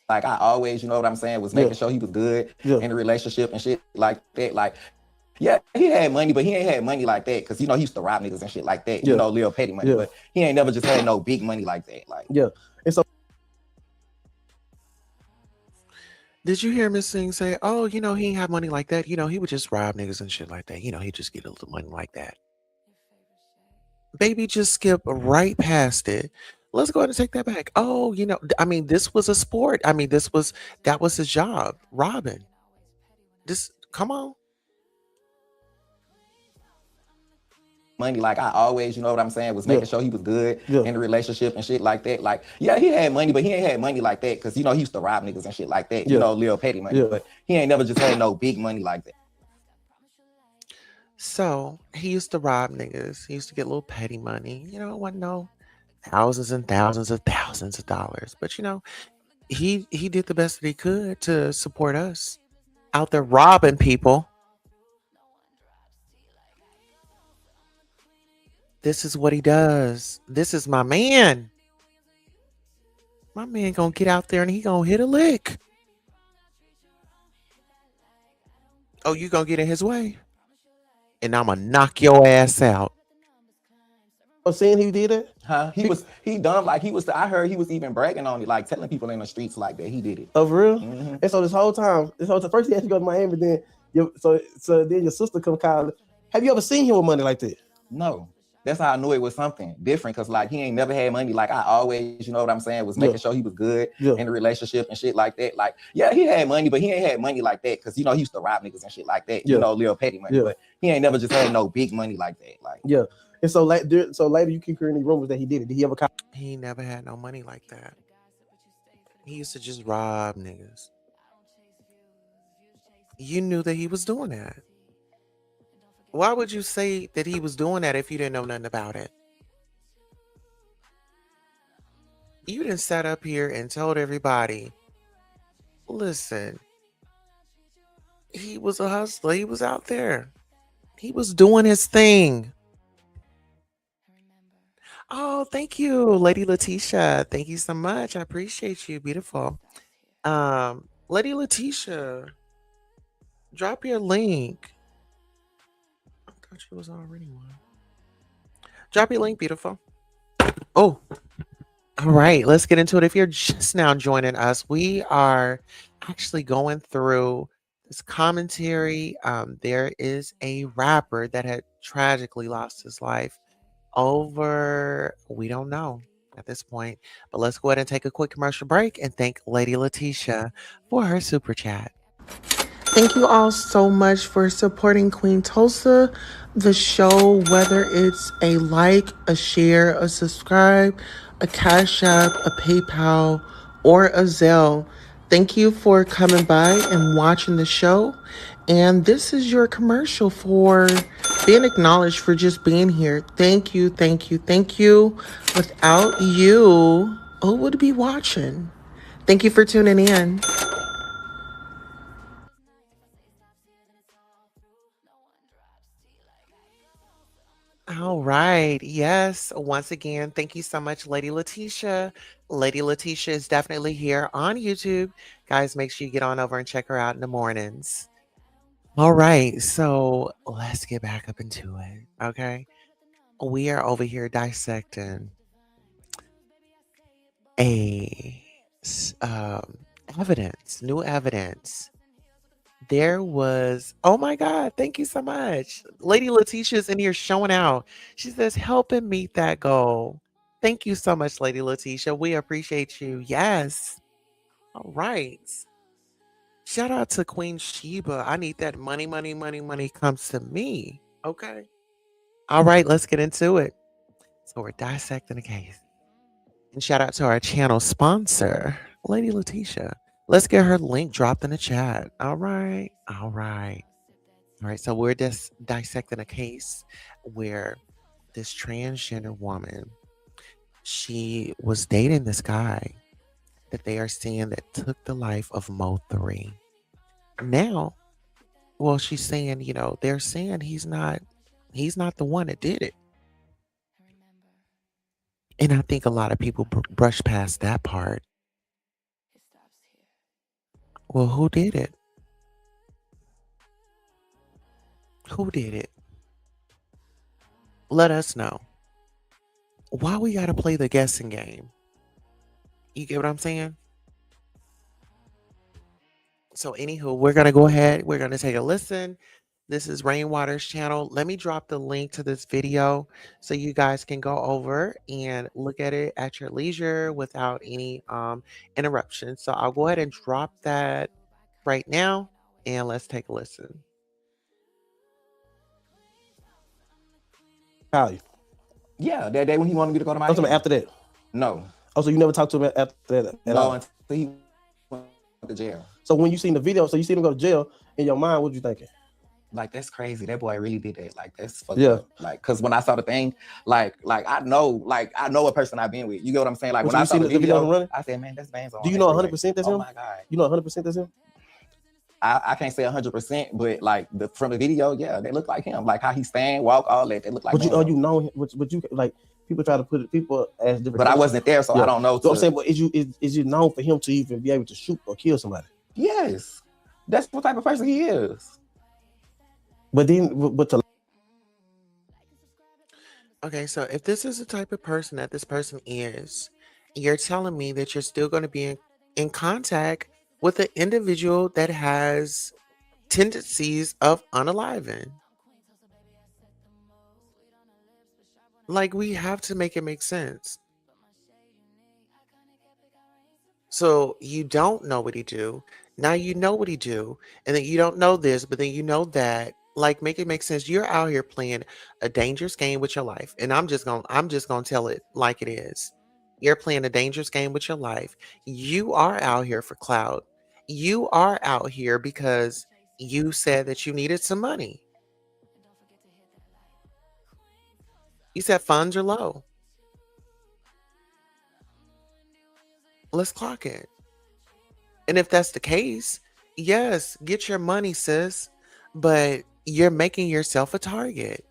Like I always, you know what I'm saying, was making sure he was good in the relationship and shit like that. Like, yeah, he had money, but he ain't had money like that because he used to rob niggas and shit like that. Little petty money, but he ain't never just had no big money like that. Like, And so did you hear Miss Singh say, "Oh, he ain't have money like that. He would just rob niggas and shit like that. He just get a little money like that." Baby, just skip right past it. Let's go ahead and take that back. Oh, this was a sport. That was his job, robbing. Come on. money, like I always, you know what I'm saying, was making sure he was good in the relationship and shit like that. Like, yeah, he had money, but he ain't had money like that because he used to rob niggas and shit like that. Little petty money, but he ain't never just had no big money like that. So he used to rob niggas. He used to get little petty money. It wasn't no thousands and thousands of dollars. But he did the best that he could to support us out there robbing people. This is what he does. This is my man. My man gonna get out there and he gonna hit a lick. Oh, you gonna get in his way? And I'm gonna knock your ass out. Saying he did it? Huh? He done like he was. I heard he was even bragging on it, like telling people in the streets like that he did it. Oh, for real? Mm-hmm. And so this whole time, first he had to go to Miami, then then your sister come call. Have you ever seen him with money like that? No. That's how I knew it was something different because like he ain't never had money. Like I always, you know what I'm saying, was making sure he was good in the relationship and shit like that. Like, yeah, he had money, but he ain't had money like that because he used to rob niggas and shit like that. Little petty money, but he ain't never just had no big money like that. Like, and so later you keep hearing the rumors that he did it. Did he ever? He never had no money like that. He used to just rob niggas. You knew that he was doing that. Why would you say that he was doing that if you didn't know nothing about it? You didn't sat up here and told everybody, listen, he was a hustler. He was out there. He was doing his thing. Oh, thank you, Lady Letitia. Thank you so much. I appreciate you. Beautiful. Lady Letitia, drop your link. She was already one. Drop your link, beautiful. Oh, all right. Let's get into it. If you're just now joining us, we are actually going through this commentary. There is a rapper that had tragically lost his life over, we don't know at this point. But let's go ahead and take a quick commercial break and thank Lady Letitia for her super chat. Thank you all so much for supporting Queen Tulsa, the show, whether it's a like, a share, a subscribe, a Cash App, a PayPal, or a Zelle. Thank you for coming by and watching the show. And this is your commercial for being acknowledged for just being here. Thank you, thank you, thank you. Without you, who would be watching? Thank you for tuning in. All right. Yes. Once again, thank you so much, Lady Letitia. Lady Letitia is definitely here on YouTube. Guys, make sure you get on over and check her out in the mornings. All right. So let's get back up into it. Okay. We are over here dissecting a evidence, new evidence. There was, oh my God, thank you so much. Lady Letitia's in here showing out. She says, helping meet that goal. Thank you so much, Lady Letitia. We appreciate you. Yes. All right. Shout out to Queen Sheba. I need that money, money, money, money comes to me. Okay. All right, let's get into it. So we're dissecting the case. And shout out to our channel sponsor, Lady Letitia. Let's get her link dropped in the chat. All right. All right. All right. So we're just dissecting a case where this transgender woman, she was dating this guy that they are saying that took the life of Mo 3. Now, well, she's saying, they're saying he's not the one that did it. And I think a lot of people brush past that part. Well, who did it? Who did it? Let us know. Why we gotta play the guessing game? You get what I'm saying? So, anywho, we're gonna go ahead. We're gonna take a listen. This is Rainwater's channel. Let me drop the link to this video so you guys can go over and look at it at your leisure without any interruptions. So I'll go ahead and drop that right now and let's take a listen. How you? Yeah, that day when he wanted me to go to I'm talking Miami. about after that. No, Oh, so you never talked to him after that at no, all? until he went to jail. So when you seen the video, so you seen him go to jail, in your mind, what you thinking? Like, that's crazy. That boy really did that. Like, that's fucked Yeah. up. Like, cause when I saw the thing, like I know a person I've been with. You get what I'm saying? Like, But when you I saw seen the the video of him video, running? I said, man, that's man's on. Do you know 100% that's him? Oh my God. You know 100% that's him? I can't say 100%, but like from the video, yeah, they look like him. Like how he stand, walk, all that. They look like But him. you know him, but you like people try to put it, people as different. But I wasn't there, so Yeah. I don't know. So I'm saying, but is you known for him to even be able to shoot or kill somebody? Yes, that's what type of person he is. But then, but to Okay, so if this is the type of person that this person is, you're telling me that you're still going to be in contact with an individual that has tendencies of unaliving. Like, we have to make it make sense. So you don't know what he do. Now you know what he do, and then you don't know this, but then you know that. Like, make it make sense. You're out here playing a dangerous game with your life, and I'm just gonna tell it like it is. You're playing a dangerous game with your life. You are out here for clout. You are out here because you said that you needed some money. You said funds are low. Let's clock it. And if that's the case, yes, get your money, sis. But you're making yourself a target.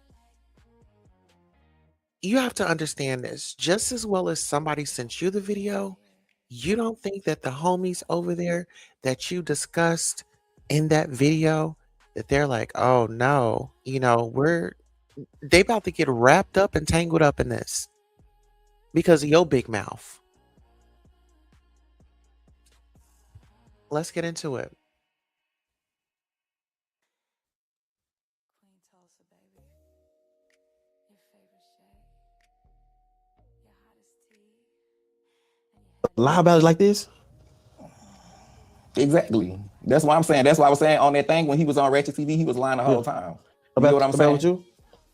You have to understand this. Just as well as somebody sent you the video, you don't think that the homies over there that you discussed in that video, that they're like, oh no, they about to get wrapped up and tangled up in this because of your big mouth. Let's get into it. lie about it like this? Exactly. That's what I'm saying. That's why I was saying on that thing when he was on Ratchet TV, he was lying the whole time. You know what I'm saying? About you?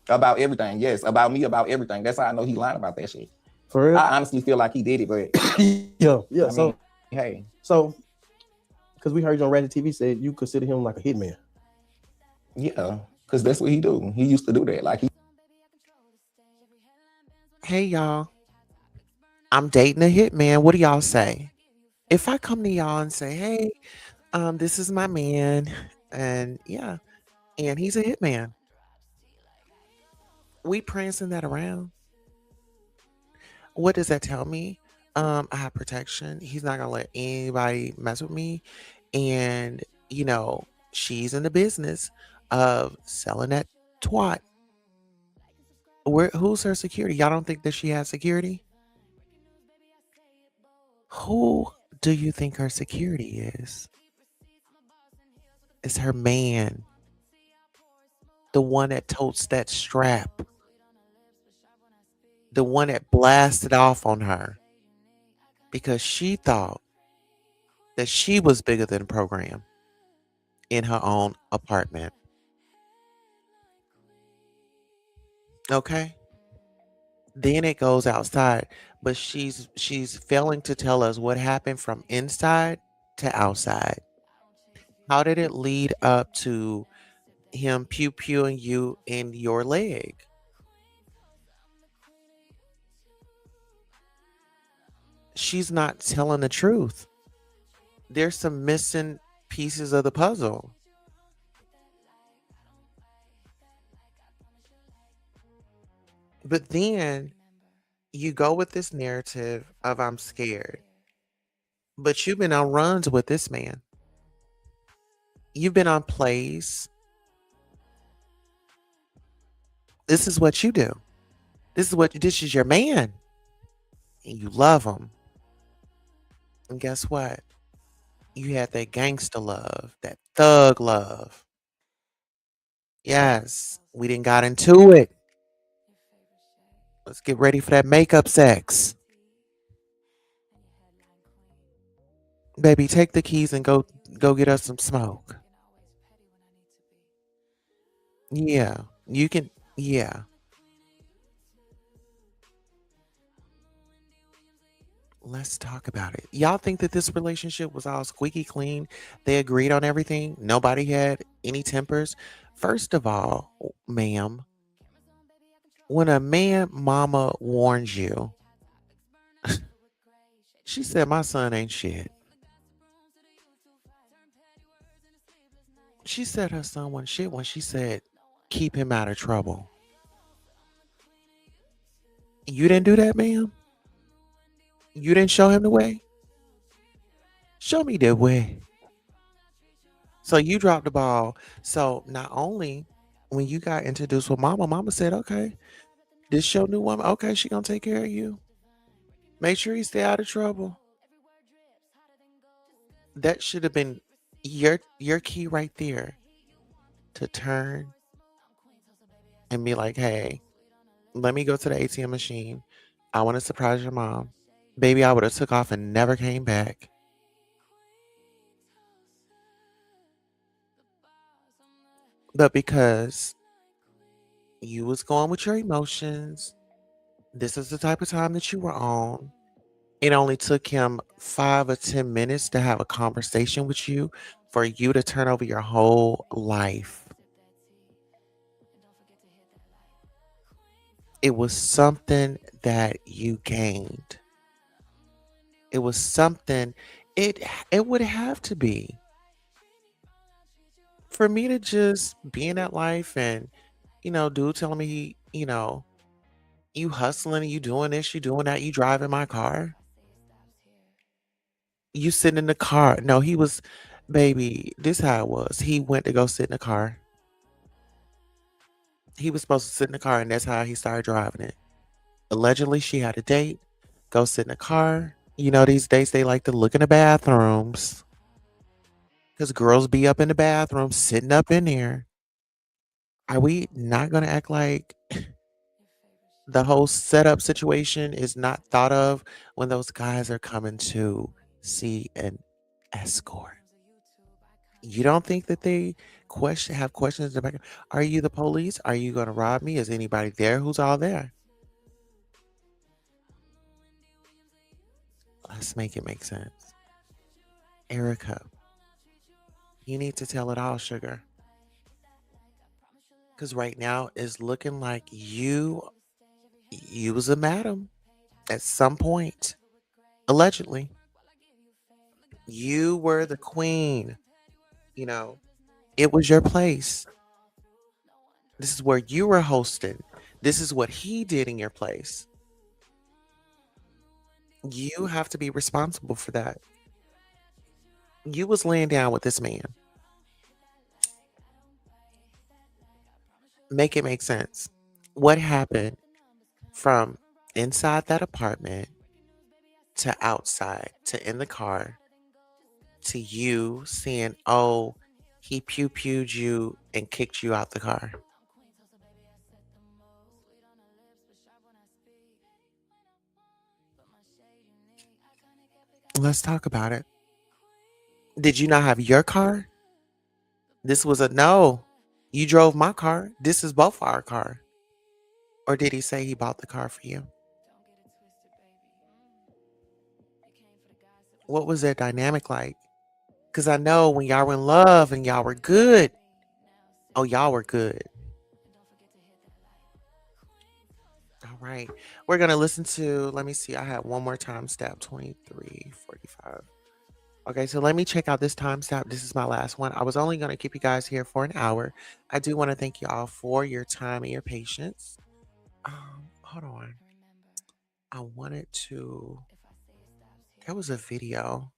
About everything. Yes, about me, about everything. That's how I know he lying about that shit. For real? I honestly feel like he did it, but yeah. I mean, hey. So, because we heard you on Ratchet TV said you consider him like a hitman. Yeah, because that's what he do. He used to do that. Like Hey y'all, I'm dating a hitman. What do y'all say? If I come to y'all and say, hey, this is my man, and yeah, and he's a hitman, we prancing that around. What does that tell me? I have protection. He's not gonna let anybody mess with me. And she's in the business of selling that twat. Who's her security? Y'all don't think that she has security? Who do you think her security is? It's her man. The one that totes that strap. The one that blasted off on her. Because she thought that she was bigger than the program in her own apartment. Okay? Then it goes outside, but she's failing to tell us what happened from inside to outside. How did it lead up to him pew-pewing you in your leg? She's not telling the truth. There's some missing pieces of the puzzle. But then you go with this narrative of I'm scared. But you've been on runs with this man. You've been on plays. This is what you do. This is your man. And you love him. And guess what? You had that gangster love, that thug love. Yes, we didn't got into it. Let's get ready for that makeup sex. Baby, take the keys and go get us some smoke. Yeah, you can. Yeah. Let's talk about it. Y'all think that this relationship was all squeaky clean? They agreed on everything? Nobody had any tempers? First of all, ma'am, when a man mama warns you, she said, my son ain't shit. She said her son wasn't shit when she said, keep him out of trouble. You didn't do that, ma'am? You didn't show him the way? Show me the way. So you dropped the ball. So not only when you got introduced with mama said, okay, this your new woman. Okay, she gonna take care of you. Make sure you stay out of trouble. That should have been your key right there to turn and be like, hey, let me go to the ATM machine. I want to surprise your mom. Baby, I would have took off and never came back. But because you was going with your emotions, this is the type of time that you were on. It only took him 5 or 10 minutes to have a conversation with you for you to turn over your whole life. It was something that you gained. It was something, it would have to be. For me to just be in that life and, dude telling me you hustling, you doing this, you doing that, you driving my car. You sitting in the car. No, he was, baby, this how it was. He went to go sit in the car. He was supposed to sit in the car, and that's how he started driving it. Allegedly, she had a date, go sit in the car. These days they like to look in the bathrooms because girls be up in the bathroom, sitting up in there. Are we not going to act like The whole setup situation is not thought of when those guys are coming to see an escort. You don't think that they have questions about, are you the police? Are you going to rob me? Is anybody there? Who's all there? Let's make it make sense. Erica, you need to tell it all, sugar. Because right now it's looking like you was a madam at some point. Allegedly. You were the queen. You know, it was your place. This is where you were hosting. This is what he did in your place. You have to be responsible for that. You was laying down with this man. Make it make sense. What happened from inside that apartment to outside to in the car to you seeing, oh, he pew-pewed you and kicked you out the car? Let's talk about it. Did you not have your car? This was a no. You drove my car. This is both our car. Or did he say he bought the car for you? What was their dynamic like? Because I know when y'all were in love and y'all were good. Oh, y'all were good. All right. We're going to listen to, let me see. I had one more time stamp, 23:45. Okay, so let me check out this time stamp. This is my last one. I was only going to keep you guys here for an hour. I do want to thank you all for your time and your patience. Hold on. I wanted to, there was a video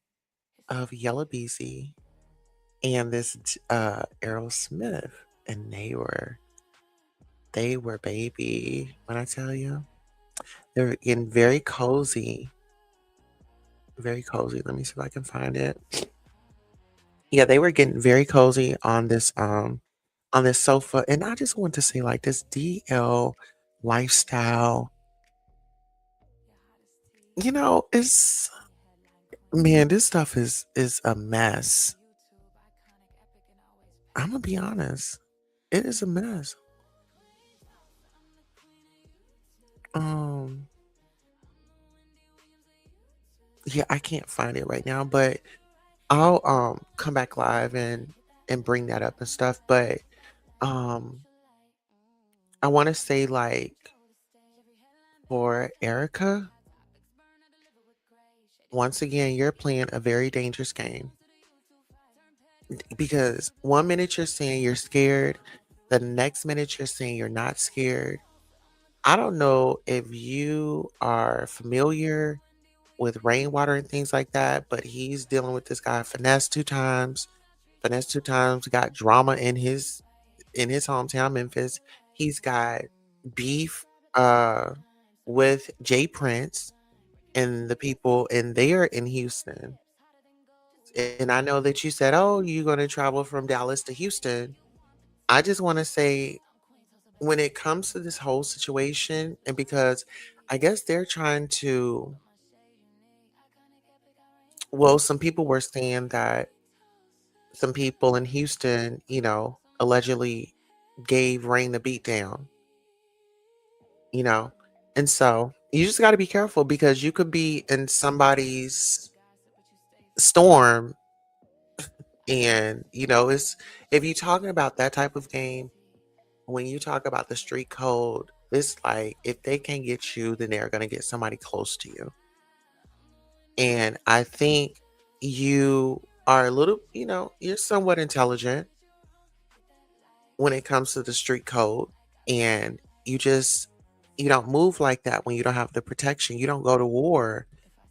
of Yellow Beezy and this Aerosmith, and they were baby, when I tell you, they're getting very cozy. Very cozy. Let me see if I can find it. Yeah, they were getting very cozy on this sofa. And I just want to say, like, this DL lifestyle, you know, it's, man, this stuff is a mess. I'm gonna be honest. It is a mess. Um, yeah, I can't find it right now, but I'll come back live and bring that up and stuff. But um I want to say, like, for Erica, once again, you're playing a very dangerous game because one minute you're saying you're scared, the next minute you're saying you're not scared. I don't know if you are familiar with rainwater and things like that, but he's dealing with this guy Finesse 2 times. Finesse 2 times got drama in his hometown, Memphis. He's got beef with Jay Prince and the people, and they are in Houston. And I know that you said, oh, you're going to travel from Dallas to Houston. I just want to say, when it comes to this whole situation, and because I guess they're trying to, well, some people were saying that some people in Houston, allegedly gave Rain the beat down, you know? And so you just got to be careful because you could be in somebody's storm. And, it's, if you're talking about that type of game, when you talk about the street code, it's like if they can't get you, then they're going to get somebody close to you. And I think you are a little, you're somewhat intelligent when it comes to the street code. And you don't move like that when you don't have the protection. You don't go to war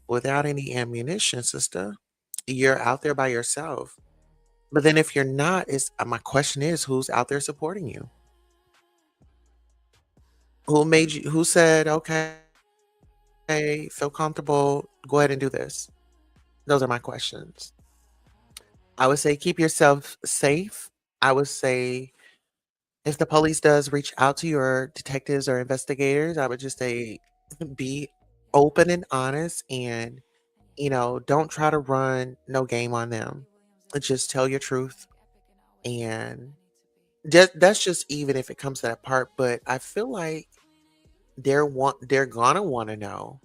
without any ammunition, sister. You're out there by yourself. But then if you're not, my question is, who's out there supporting you? Who said, okay, feel comfortable, go ahead and do this? Those are my questions. I would say keep yourself safe. I would say If the police does reach out to your detectives or investigators, I would just say be open and honest and, don't try to run no game on them. Just tell your truth and that's just even if it comes to that part, but I feel like they're gonna want to know.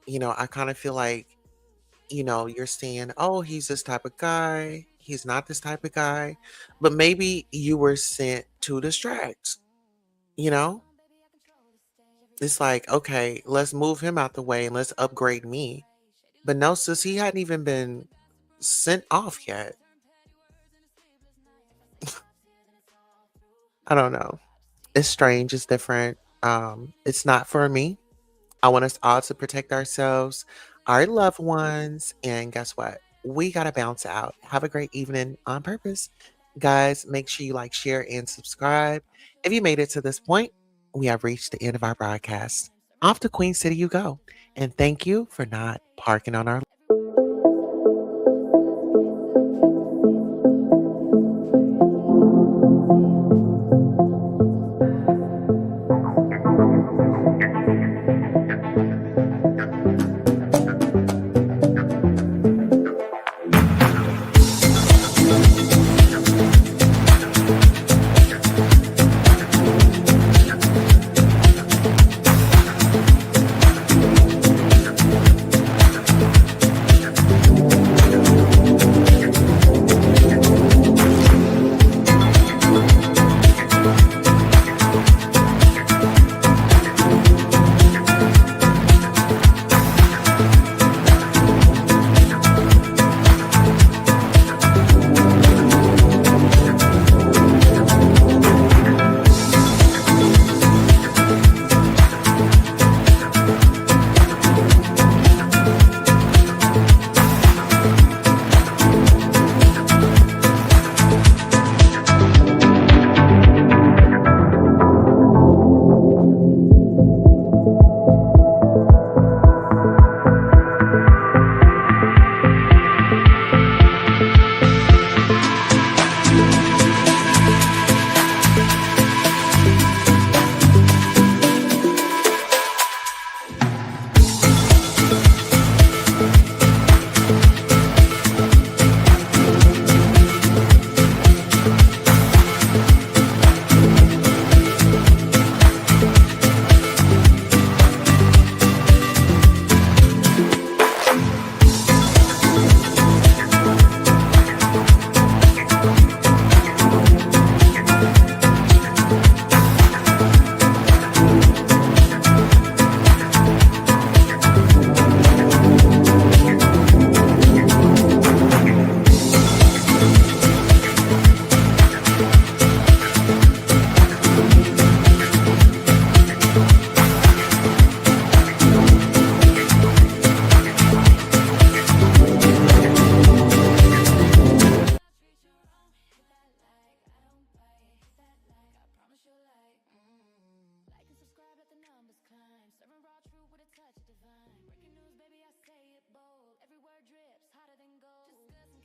I kind of feel like, you're saying, "Oh, he's this type of guy. He's not this type of guy." But maybe you were sent to distract, you know? It's like, "Okay, let's move him out the way and let's upgrade me." But no, sis, he hadn't even been sent off yet. I don't know. It's strange, it's different. It's not for me. I want us all to protect ourselves, our loved ones, and guess what? We gotta bounce out. Have a great evening on purpose. Guys, make sure you like, share, and subscribe. If you made it to this point, we have reached the end of our broadcast. Off to Queen City you go. And thank you for not parking on our